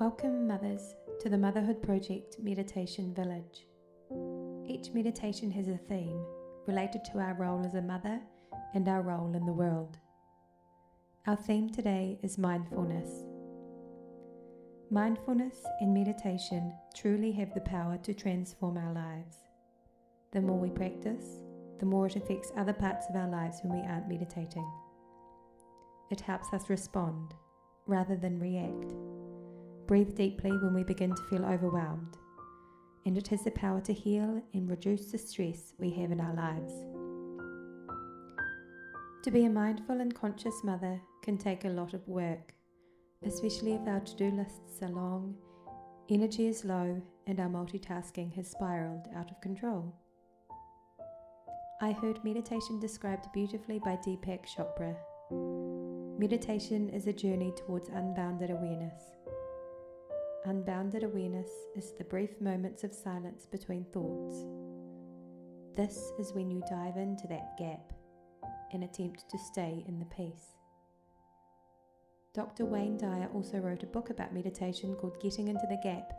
Welcome, mothers, to the Motherhood Project Meditation Village. Each meditation has a theme related to our role as a mother and our role in the world. Our theme today is mindfulness. Mindfulness and meditation truly have the power to transform our lives. The more we practice, the more it affects other parts of our lives when we aren't meditating. It helps us respond rather than react. Breathe deeply when we begin to feel overwhelmed, and it has the power to heal and reduce the stress we have in our lives. To be a mindful and conscious mother can take a lot of work, especially if our to-do lists are long, energy is low, and our multitasking has spiraled out of control. I heard meditation described beautifully by Deepak Chopra. Meditation is a journey towards unbounded awareness. Unbounded awareness is the brief moments of silence between thoughts. This is when you dive into that gap and attempt to stay in the peace. Dr. Wayne Dyer also wrote a book about meditation called Getting into the Gap.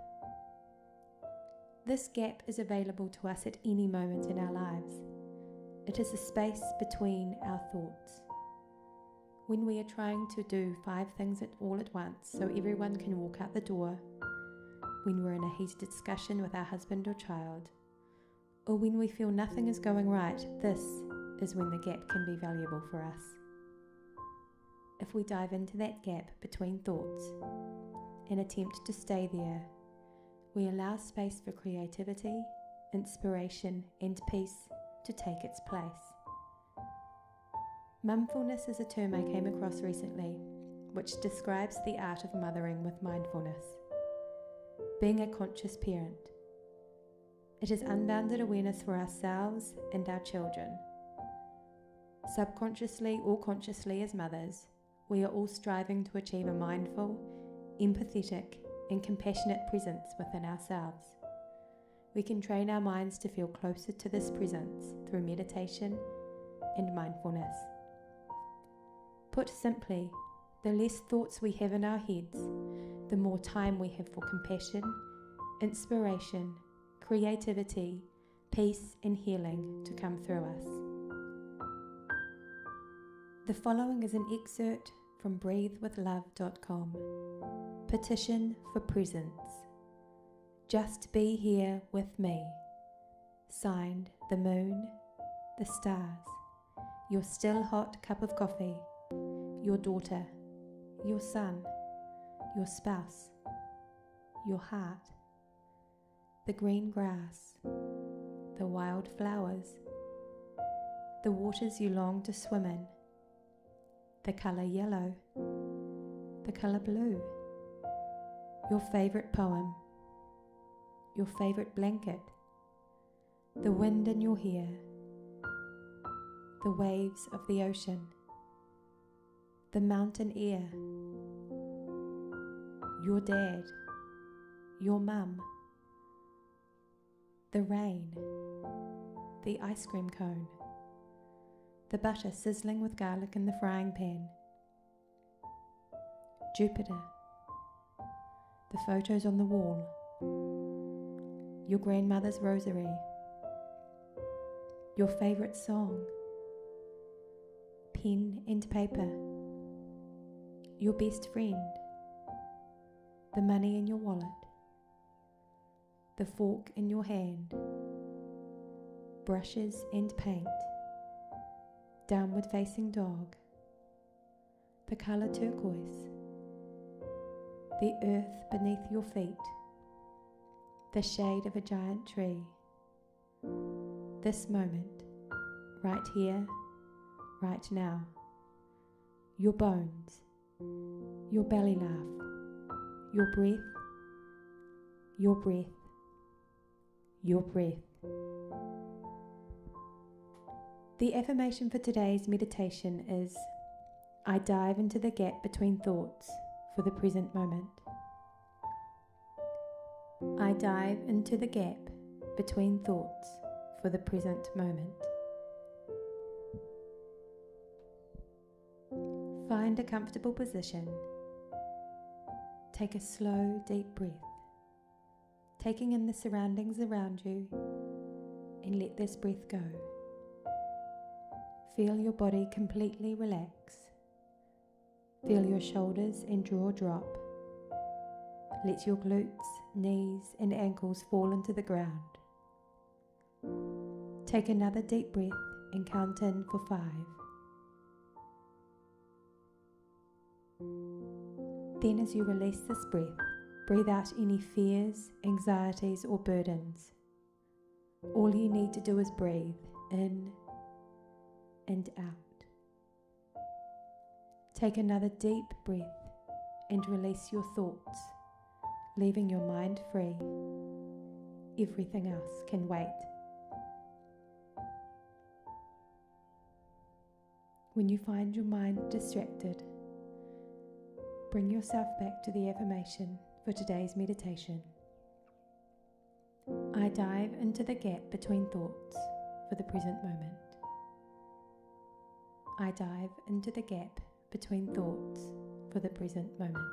This gap is available to us at any moment in our lives. It is the space between our thoughts. When we are trying to do 5 things all at once so everyone can walk out the door, when we're in a heated discussion with our husband or child, or when we feel nothing is going right, this is when the gap can be valuable for us. If we dive into that gap between thoughts and attempt to stay there, we allow space for creativity, inspiration, and peace to take its place. Mindfulness is a term I came across recently, which describes the art of mothering with mindfulness. Being a conscious parent. It is unbounded awareness for ourselves and our children. Subconsciously or consciously as mothers, we are all striving to achieve a mindful, empathetic, and compassionate presence within ourselves. We can train our minds to feel closer to this presence through meditation and mindfulness. Put simply, the less thoughts we have in our heads, the more time we have for compassion, inspiration, creativity, peace, and healing to come through us. The following is an excerpt from breathewithlove.com. Petition for presence. Just be here with me. Signed, the moon, the stars, your still hot cup of coffee, your daughter, your son, your spouse, your heart, the green grass, the wild flowers, the waters you long to swim in, the colour yellow, the colour blue, your favourite poem, your favourite blanket, the wind in your hair, the waves of the ocean, the mountain air, your dad, your mum, the rain, the ice cream cone, the butter sizzling with garlic in the frying pan, Jupiter, the photos on the wall, your grandmother's rosary, your favourite song, pen and paper, your best friend, the money in your wallet, the fork in your hand, brushes and paint, downward facing dog, the colour turquoise, the earth beneath your feet, the shade of a giant tree, this moment, right here, right now, your bones, your belly laugh, your breath, your breath, your breath. The affirmation for today's meditation is, I dive into the gap between thoughts for the present moment. I dive into the gap between thoughts for the present moment. Find a comfortable position. Take a slow, deep breath, taking in the surroundings around you, and let this breath go. Feel your body completely relax. Feel your shoulders and jaw drop. Let your glutes, knees, and ankles fall into the ground. Take another deep breath and count in for 5. Then as you release this breath, breathe out any fears, anxieties, or burdens. All you need to do is breathe in and out. Take another deep breath and release your thoughts, leaving your mind free. Everything else can wait. When you find your mind distracted, bring yourself back to the affirmation for today's meditation. I dive into the gap between thoughts for the present moment. I dive into the gap between thoughts for the present moment.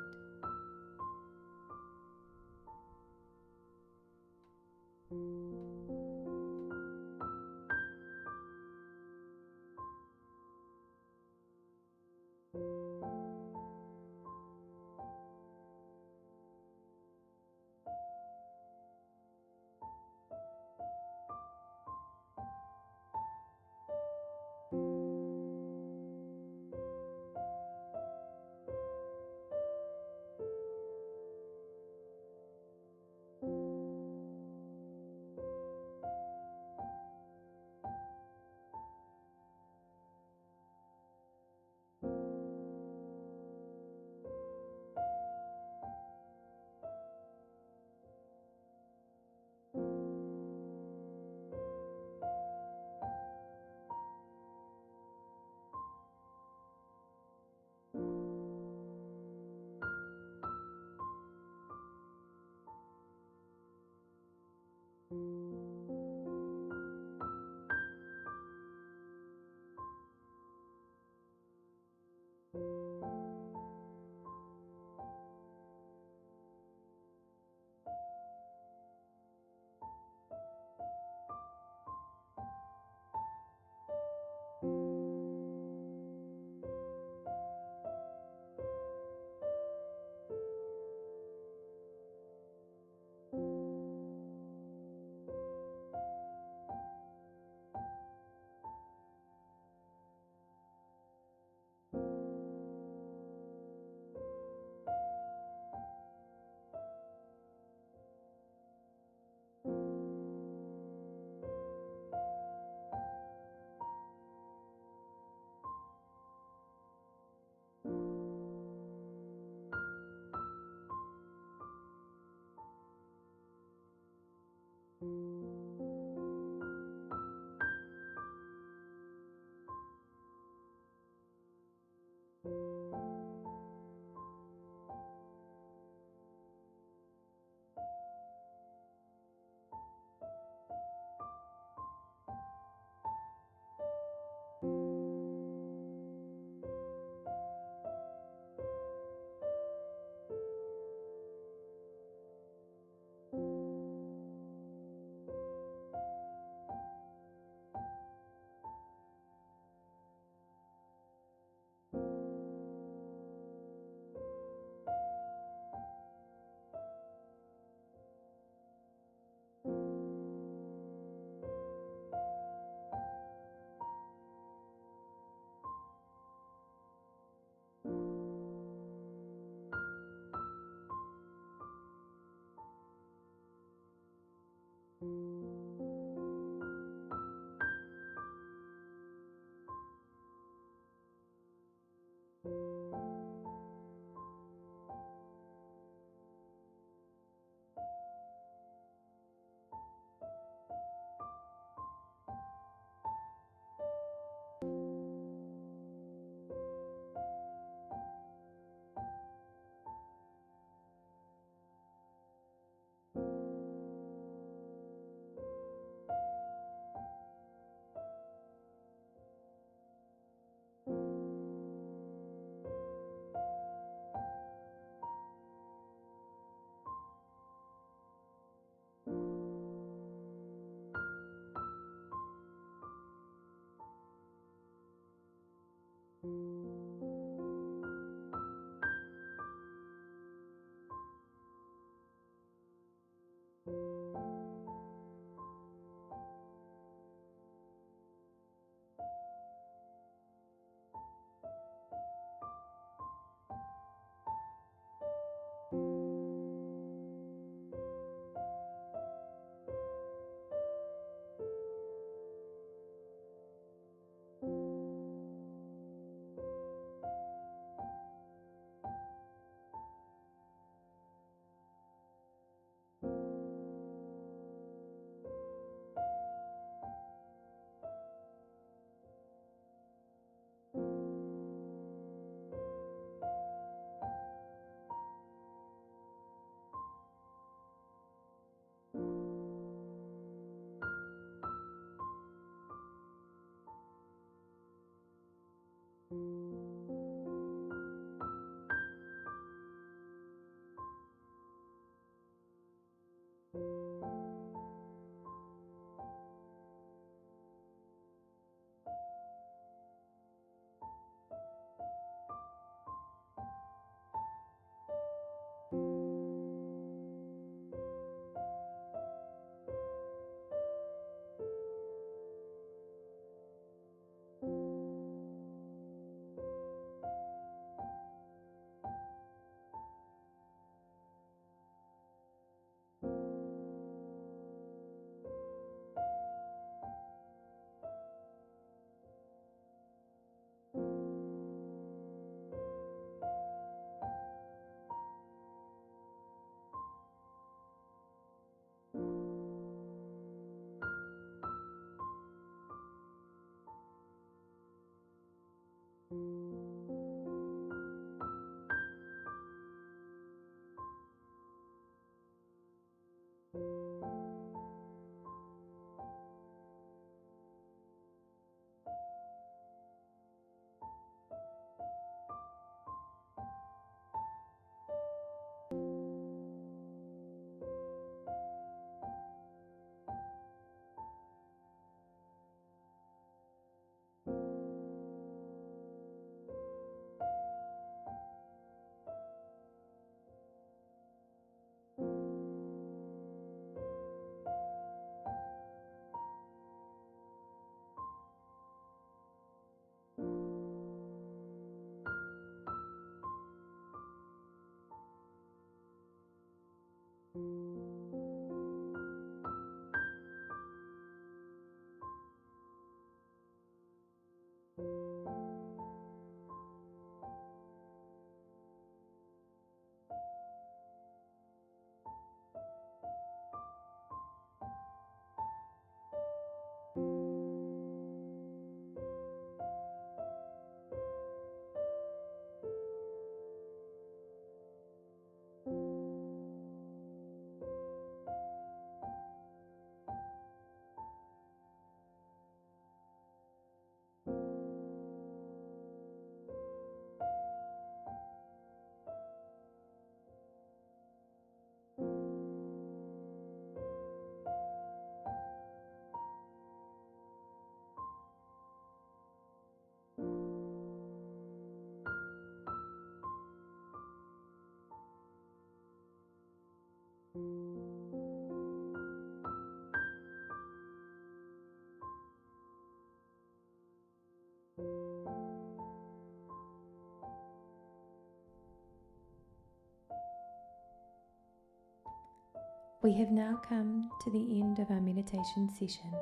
We have now come to the end of our meditation session.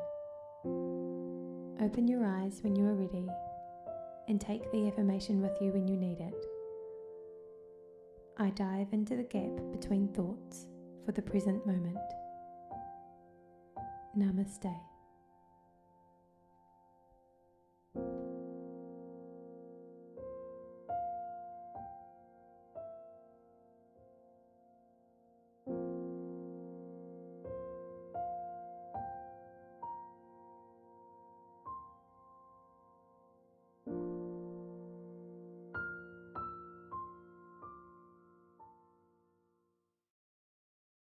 Open your eyes when you are ready and take the affirmation with you when you need it. I dive into the gap between thoughts for the present moment. Namaste.